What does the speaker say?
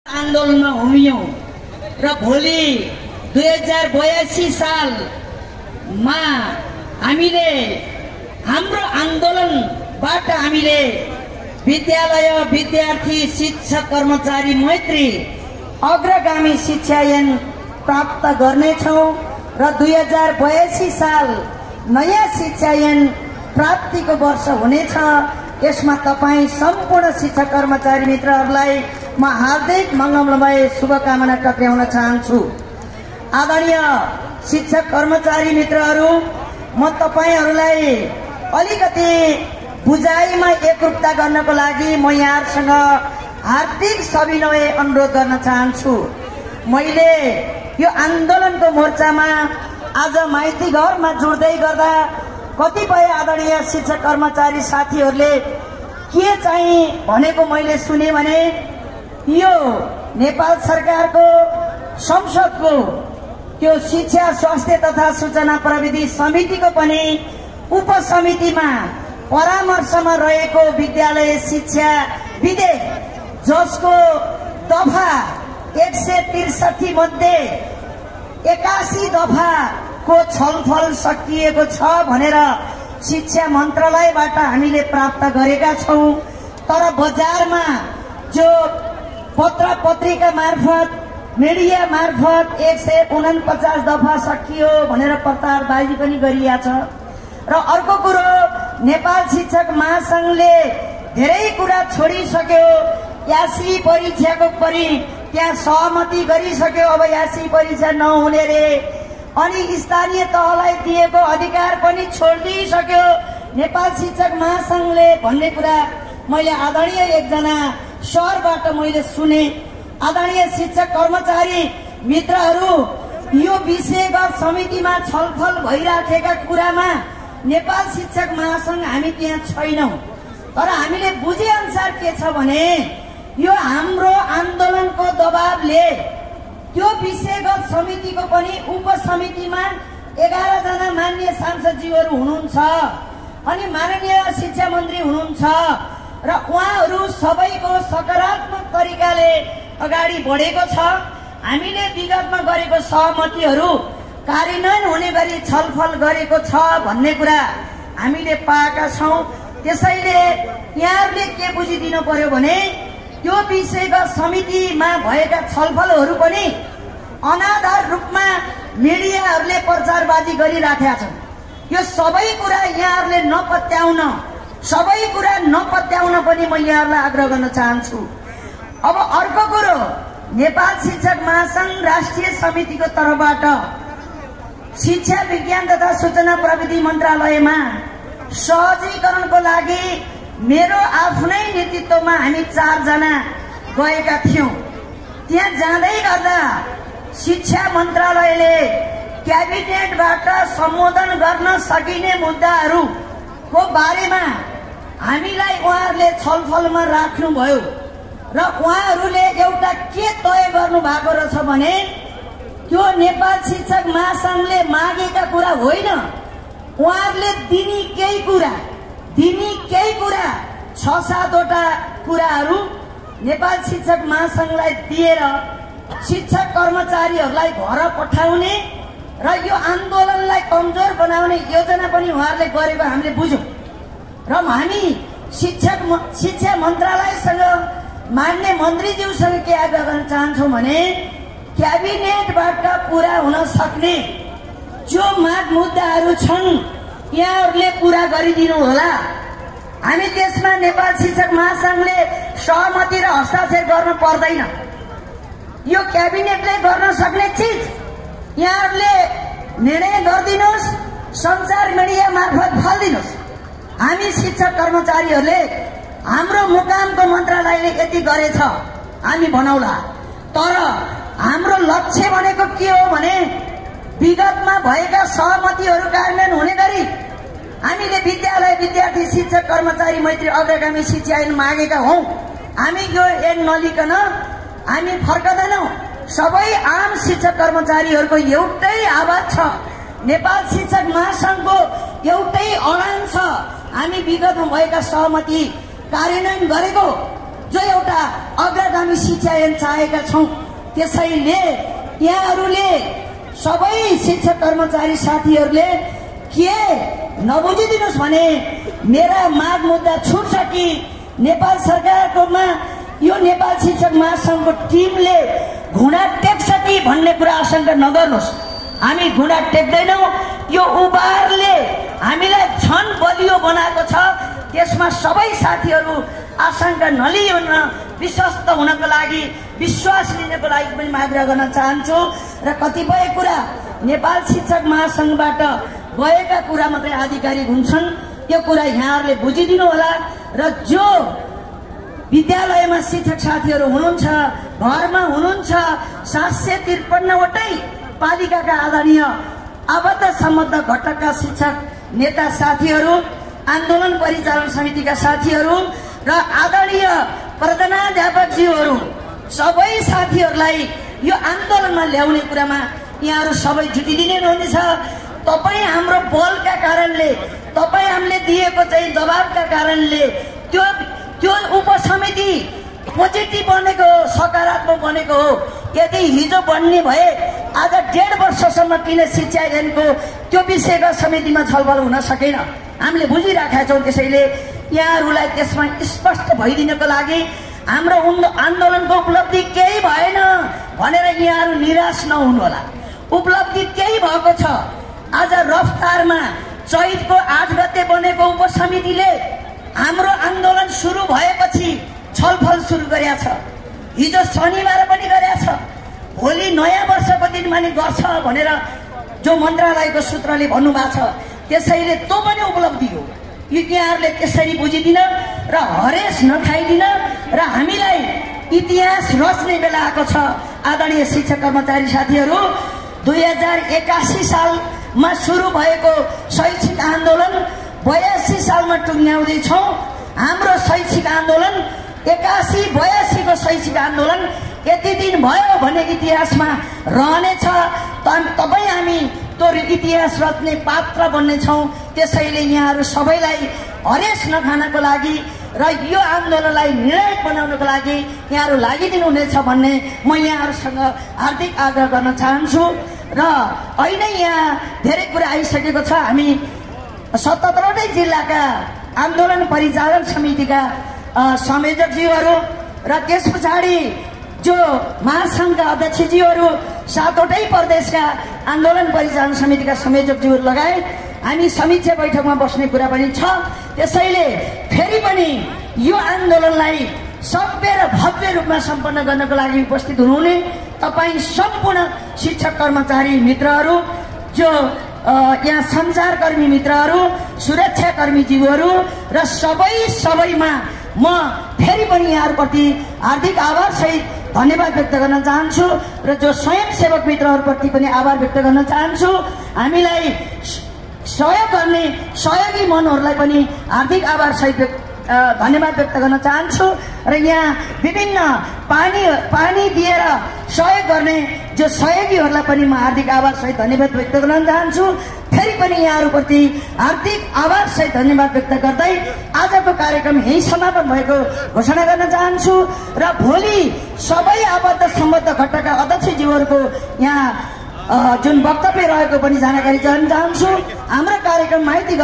आन्दोलनमा उभियौं र भोलि 2082 सालमा हामीले हाम्रो आन्दोलनबाट हामीले विद्यालय विद्यार्थी शिक्षक कर्मचारी मैत्री अग्रगामी शिक्षा ऐन प्राप्त गर्नेछौं र 2082 साल नयाँ शिक्षा ऐन प्राप्तिको वर्ष हुनेछ। यसमा तपाई सम्पूर्ण शिक्षक कर्मचारी मित्रहरूलाई म हार्दिक मंगलमय शुभकामना टक्राउन चाहन्छु। आदरणीय शिक्षक कर्मचारी मित्रहरू, म तपाईहरूलाई अलिकति बुझाइमा एकरूपता गर्नको लागि म यहाँहरुसँग हार्दिक सविनय अनुरोध गर्न चाहन्छु। मैले यो आन्दोलनको मोर्चामा आज माइती घरमा जुड्दै गर्दा कतिपय आदरणीय शिक्षक कर्मचारी साथीहरूले के चाहिँ भनेको मैले सुने भने यो नेपाल सरकारको संसदको त्यो शिक्षा स्वास्थ्य तथा सूचना प्रविधि समितिको पनि उपसमितिमा परामर्शमा रहेको विद्यालय शिक्षा विधेयक जसको दफा 163 मध्ये 81 दफाको छलफल सकिएको छ भनेर शिक्षा मन्त्रालयबाट हामीले प्राप्त गरेका छौं। तर बजारमा जो पत्र पत्रिका मार्फत मिडिया मार्फत 149 दफा सकियो भनेर प्रचारबाजी पनि गरिया छ। र अर्को कुरो, नेपाल शिक्षक महासंघले धेरै कुरा छोडिसक्यो। यासी परीक्षाको पनि त्यहाँ सहमति गरिसक्यो। अब यासी परीक्षा नहुने रे, अनि स्थानीय तहलाई दिएको अधिकार पनि छोडिदिइसक्यो नेपाल शिक्षक महासंघले भन्ने कुरा मैले आदरणीय एकजना सरबाट मैले सुने। आदरणीय शिक्षक कर्मचारी मित्रहरू, यो विषयगत समितिमा छलफल भइराखेका कुरामा नेपाल शिक्षक महासंघ हामी त्यहाँ छैनौं। तर हामीले बुझे अनुसार के छ भने यो हाम्रो आन्दोलनको दबावले त्यो विषयगत समितिको पनि उपसमितिमा 11 जना माननीय सांसदज्यूहरू हुनुहुन्छ अनि माननीय शिक्षा मन्त्री हुनुहुन्छ र उहाँहरू सबैको सकारात्मक तरिकाले अगाडि बढेको छ। हामीले विगतमा गरेको सहमतिहरू कार्यान्वयन हुने गरी छलफल गरेको छ भन्ने कुरा हामीले पाएका छौं। त्यसैले यहाँहरूले के बुझिदिनु पर्यो भने त्यो विषयगत समितिमा भएका छलफलहरू पनि अनाधार रूपमा मिडियाहरूले प्रचारबाजी गरिराखेका छन्। यो सबै कुरा यहाँहरूले नपत्याउन पनि म यहाँहरूलाई आग्रह गर्न चाहन्छु। अब अर्को कुरो, नेपाल शिक्षक महासंघ राष्ट्रिय समितिको तर्फबाट शिक्षा विज्ञान तथा सूचना प्रविधि मन्त्रालयमा सहजीकरणको लागि मेरो आफ्नै नेतृत्वमा हामी 4 जना गएका थियौं। त्यहाँ जाँदै गर्दा शिक्षा मन्त्रालयले क्याबिनेटबाट सम्बोधन गर्न सकिने मुद्दाहरूको बारेमा हामीलाई उहाँहरूले छलफलमा राख्नुभयो र उहाँहरूले एउटा के तय गर्नु भएको रहेछ भने त्यो नेपाल शिक्षक महासंघले मागेका कुरा होइन, उहाँहरूले दिने केही कुरा 6-7 वटा कुराहरू नेपाल शिक्षक महासंघलाई दिएर शिक्षक कर्मचारीहरूलाई घर पठाउने र यो आन्दोलनलाई कमजोर बनाउने योजना पनि उहाँहरूले गरेको हामीले बुझ्यौं। र हामी शिक्षा मन्त्रालयसँग मान्य मन्त्रीज्यूसँग के आग्रह गर्न चाहन्छौं भने क्याबिनेटबाट पूरा हुन सक्ने जो माग मुद्दाहरू छन् यहाँहरूले पूरा गरिदिनु होला। हामी त्यसमा नेपाल शिक्षक महासंघले सहमति र हस्ताक्षर गर्न पर्दैन। यो क्याबिनेटले गर्न सक्ने चीज यहाँहरूले निर्णय गरिदिनुहोस्, सञ्चार मिडिया मार्फत फाल्दिनुहोस्। हामी शिक्षक कर्मचारीहरूले हाम्रो मुकामको मन्त्रालयले यति गरेछ हामी बनाउला। तर हाम्रो लक्ष्य भनेको के हो भने विगतमा भएका सहमतिहरू कार्यान्वयन हुने गरी हामीले विद्यालय विद्यार्थी शिक्षक कर्मचारी मैत्री अग्रगामी शिक्षा ऐन मागेका हौं। हामी यो ऐन नलिकन हामी फर्कदैनौं। सबै आम शिक्षक कर्मचारीहरूको एउटै आवाज छ, नेपाल शिक्षक महासंघको एउटै अडान छ। हामी विगतमा भएका सहमति कार्यान्वयन गरेको जो एउटा अग्रगामी शिक्षा ऐन चाहेका छौं। त्यसैले यहाँहरूले सबै शिक्षक कर्मचारी साथीहरूले के नबुझिदिनुस् भने मेरा माग मुद्दा छुट्छ कि नेपाल सरकारकोमा यो नेपाल शिक्षक महासंघको टिमले घुँडा टेक्छ कि भन्ने कुरा आशंका नगर्नुहोस्। हामी घुँडा टेक्दैनौं। यो उबारले हामीलाई झन बलियो बनाएको छ। त्यसमा सबै साथीहरू आशंका नलिउन विश्वस्त हुनको लागि विश्वास लिनको लागि पनि आग्रह गर्न चाहन्छु। र कतिपय कुरा नेपाल शिक्षक महासंघबाट गएका कुरा मात्रै आधिकारिक हुन्छन्। यो कुरा यहाँहरूले बुझिदिनु होला। र जो विद्यालयमा शिक्षक साथीहरू हुनुहुन्छ, घरमा हुनुहुन्छ, 753 वटै पालिकाका आदरणीय आबद्ध सम्बद्ध घटकका शिक्षक नेता साथीहरू, आन्दोलन परिचालन समितिका साथीहरू र आदरणीय प्रधानाध्यापकज्यूहरू, सबै साथीहरूलाई यो आन्दोलनमा ल्याउने कुरामा यहाँहरू सबै जुटिदिने हुनेछ। तपाई हाम्रो बलका कारणले, तपाई हामीले दिएको चाहिँ दबावका कारणले त्यो उपसमिति पोजिटिभ बनेको हो, सकारात्मक बनेको हो। यदि हिजो बन्ने भए आज 1.5 वर्षसम्म किन शिक्षा ऐनको त्यो विषयका समितिमा छलफल हुन सकेन, हामीले बुझिराखेका छौँ। त्यसैले यहाँहरूलाई त्यसमा स्पष्ट भइदिनको लागि हाम्रो आन्दोलनको उपलब्धि केही भएन भनेर यहाँहरू निराश नहुनुहोला। उपलब्धि केही भएको छ। आज रफ्तारमा चैतको 8 गते बनेको उपसमितिले हाम्रो आन्दोलन सुरु भएपछि छलफल सुरु गरेको छ। हिजो शनिबार पनि गरेको छ। भोलि नयाँ वर्षको दिनमा नि गर्छ भनेर जो मन्त्रालयको सूत्रले भन्नुभएको छ। त्यसैले त्यो पनि उपलब्धि हो। यो यहाँहरूले त्यसरी बुझिदिन र हरेस नखाइदिन र हामीलाई इतिहास रच्ने बेला आएको छ। आदरणीय शिक्षक कर्मचारी साथीहरू, 2081 सालमा सुरु भएको शैक्षिक आन्दोलन 82 सालमा टुङ्ग्याउँदैछौँ। हाम्रो शैक्षिक आन्दोलन 81-82 को शैक्षिक आन्दोलन यति दिन भयो भने इतिहासमा रहनेछ। तपाईँ हामी त्यो इतिहास रच्ने पात्र बन्नेछौँ। त्यसैले यहाँहरू सबैलाई हरेस नखानको लागि र यो आन्दोलनलाई निर्णायक बनाउनको लागि यहाँहरू लागिदिनु हुनेछ भन्ने म यहाँहरूसँग हार्दिक आग्रह गर्न चाहन्छु। र अहिले यहाँ धेरै कुरा आइसकेको छ। हामी 77वटै जिल्लाका आन्दोलन परिचालन समितिका संयोजकज्यूहरू र त्यस पछाडि जो महासंघका अध्यक्षज्यूहरू, 7वटै प्रदेशका आन्दोलन परिचालन समितिका संयोजकज्यूहरू लगायत हामी समीक्षा बैठकमा बस्ने कुरा पनि छ। त्यसैले फेरि पनि यो आन्दोलनलाई सभ्य र भव्य रूपमा सम्पन्न गर्नको लागि उपस्थित हुनुहुने तपाईँ सम्पूर्ण शिक्षक कर्मचारी मित्रहरू, जो यहाँ सञ्चारकर्मी मित्रहरू, सुरक्षाकर्मीज्यूहरू र सबैमा म फेरि पनि यहाँहरूप्रति हार्दिक आभार सहित धन्यवाद व्यक्त गर्न चाहन्छु। र जो स्वयंसेवक मित्रहरूप्रति पनि आभार व्यक्त गर्न चाहन्छु। हामीलाई सहयोग गर्ने सहयोगी मनहरूलाई पनि हार्दिक आभार सहित धन्यवाद व्यक्त गर्न चाहन्छु। र यहाँ विभिन्न पानी दिएर सहयोग गर्ने जो सहयोगीहरूलाई पनि म हार्दिक आभार सहित धन्यवाद व्यक्त गर्न चाहन्छु। फेरि पनि यहाँहरूप्रति हार्दिक आभार सहित धन्यवाद व्यक्त गर्दै आजको कार्यक्रम यही समापन भएको घोषणा गर्न चाहन्छु। र भोलि सबै आबद्ध सम्बद्ध घटकका अध्यक्षज्यूहरूको यहाँ जुन वक्तव्य रहेको पनि जानकारी दिन चाहन्छु। हाम्रो कार्यक्रम माइती